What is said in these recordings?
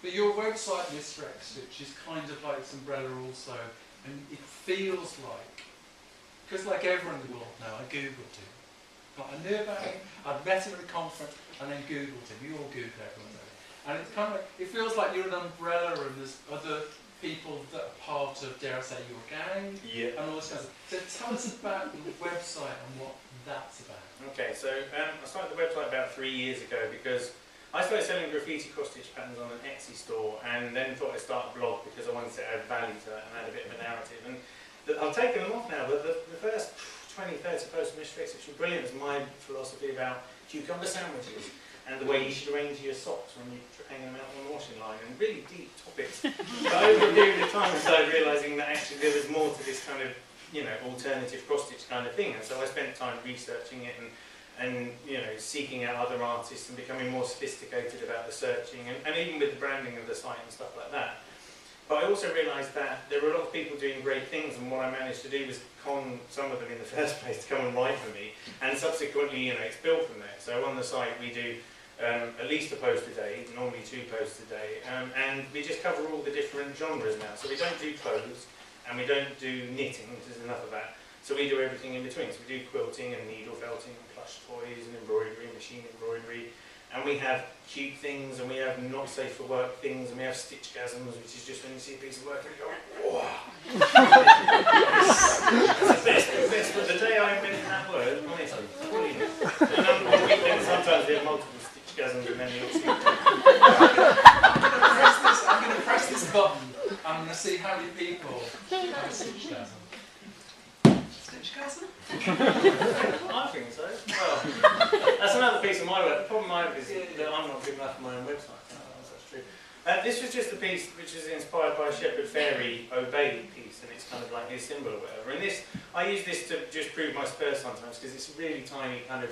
But your website, Mr. X Stitch, is kind of like this umbrella also, and it feels like, because like everyone in the world now, I googled him. Like, I knew about him, I'd met him at a conference, and then googled him. You all googled everyone, don't you? And it's kind of like, it feels like you're an umbrella and there's other people that are part of, dare I say, your gang, and all this kind of stuff. So tell us about the website and what that's about. Okay, so I started the website about 3 years ago because I started selling graffiti cross-stitch patterns on an Etsy store, and then thought I'd start a blog because I wanted to add value to that and add a bit of a narrative. And I've taken them off now, but the first 20, 30 posts of Mr. X, which were brilliant, was my philosophy about cucumber sandwiches and the way you should arrange your socks when you're hanging them out on the washing line, and really deep topics. But over a period of time I started realising that actually there was more to this kind of, you know, alternative cross-stitch kind of thing, and so I spent time researching it and you know, seeking out other artists and becoming more sophisticated about the searching and even with the branding of the site and stuff like that. But I also realised that there were a lot of people doing great things, and what I managed to do was con some of them in the first place to come and write for me, and subsequently, you know, it's built from there. So on the site we do at least a post a day, normally 2 posts a day, and we just cover all the different genres now. So we don't do clothes, and we don't do knitting, there's enough of that. So we do everything in between. So we do quilting and needle felting and plush toys and embroidery, machine embroidery. And we have cute things, and we have not safe for work things, and we have stitchgasms, which is just when you see a piece of work and you go, wow. That's the best of the day I invented that word, honestly. Brilliant. And on weekends sometimes we have multiple stitchgasms and then you'll see. I'm going to press this button, and I'm going to see how many people have a stitchgasm. Stitchgasm? I think so. Well, that's another piece of my work. The problem I have is that I'm not good enough for my own website. That's true. This was just a piece which is inspired by a Shepherd Fairy Obey piece, and it's kind of like his symbol or whatever. And this, I use this to just prove my Spurs sometimes, because it's a really tiny kind of,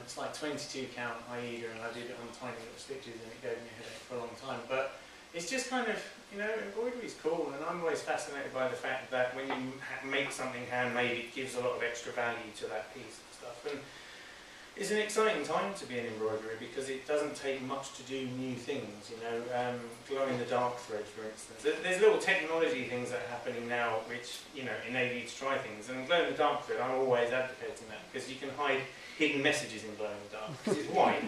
it's like 22 count IEDA, and I did it on tiny little stitches, and it gave me a headache for a long time. But it's just kind of, you know, embroidery is cool, and I'm always fascinated by the fact that when you make something handmade, it gives a lot of extra value to that piece and stuff. And it's an exciting time to be in embroidery because it doesn't take much to do new things, you know, glow-in-the-dark thread, for instance. There's little technology things that are happening now which, you know, enable you to try things, and glow-in-the-dark thread, I'm always advocating that, because you can hide hidden messages in glow-in-the-dark, because it's white.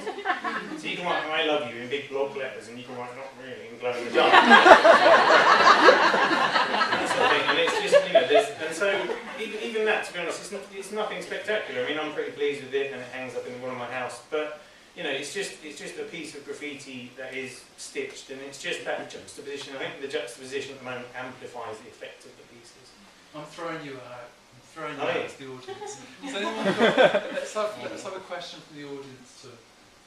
So you can write I love you in big block letters, and you can write not really in glow-in-the-dark. That sort of thing. And it's just, you know, and so even that, to be honest, it's nothing spectacular. I mean, I'm pretty pleased with it, and it hangs up in one of my house. But you know, it's just a piece of graffiti that is stitched, and it's just that juxtaposition. I think the juxtaposition at the moment amplifies the effect of the pieces. I'm throwing you out. To the audience. So let's have a question from the audience to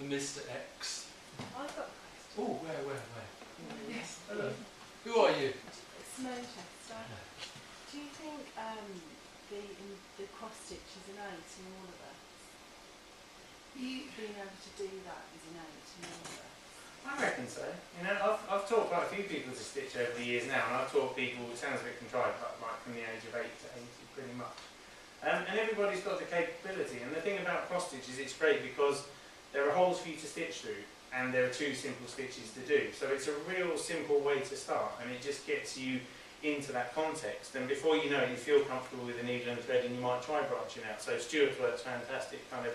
Mr. X. I've got a question. Oh, where? Yes. Hello. Who are you? Simone Chester. Do you think the cross stitch is innate in all of us? Being able to do that is innate in all of us? I reckon so. You know, I've taught quite a few people to stitch over the years now, and I've taught people, it sounds a bit contrived, but like from the age of 8 to 80 pretty much. And everybody's got the capability, and the thing about cross stitch is it's great because there are holes for you to stitch through, and there are 2 simple stitches to do. So it's a real simple way to start, and it just gets you into that context, and before you know it, you feel comfortable with the needle and thread, and you might try branching out. So Stuart's work's fantastic, kind of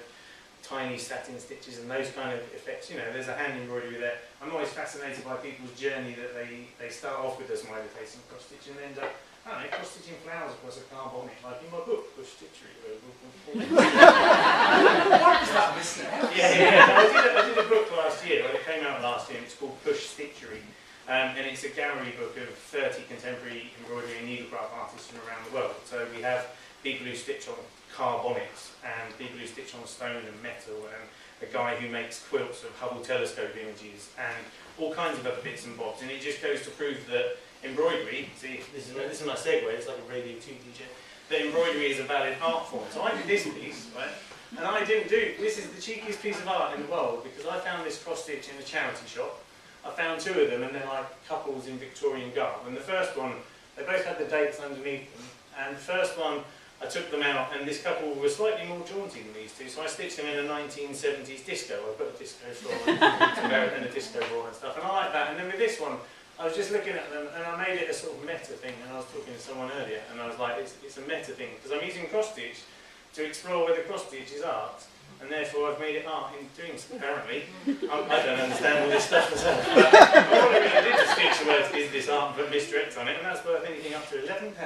tiny satin stitches and those kind of effects. You know, there's a hand embroidery there. I'm always fascinated by people's journey that they start off with a smiley face and cross stitch and end up, I don't know, cross stitching flowers across a car bonnet, like in my book, Push Stitchery. What is that, Mr. X? Yeah. I did a book last year, well, it came out last year, and it's called Push Stitchery. And it's a gallery book of 30 contemporary embroidery and needlecraft artists from around the world. So we have people who stitch on car bonnets, and people who stitch on stone and metal, and a guy who makes quilts of Hubble telescope images, and all kinds of other bits and bobs. And it just goes to prove that embroidery, see, this is a nice segue, it's like a Radio 2 DJ, that embroidery is a valid art form. So I did this piece, right? And I didn't do, this is the cheekiest piece of art in the world, because I found this cross stitch in a charity shop. I found 2 of them, and they're like couples in Victorian garb. And the first one, they both had the dates underneath them. And the first one, I took them out, and this couple were slightly more jaunty than these two, so I stitched them in a 1970s disco. I put a disco floor and a disco ball and stuff, and I like that. And then with this one, I was just looking at them, and I made it a sort of meta thing, and I was talking to someone earlier, and I was like, it's a meta thing, because I'm using cross-stitch to explore whether cross-stitch is art, and therefore I've made it art in doing so, apparently. I don't understand all this stuff myself, but all I really did to stitch the words is this art and put Mr. X on it, and that's worth anything up to £11.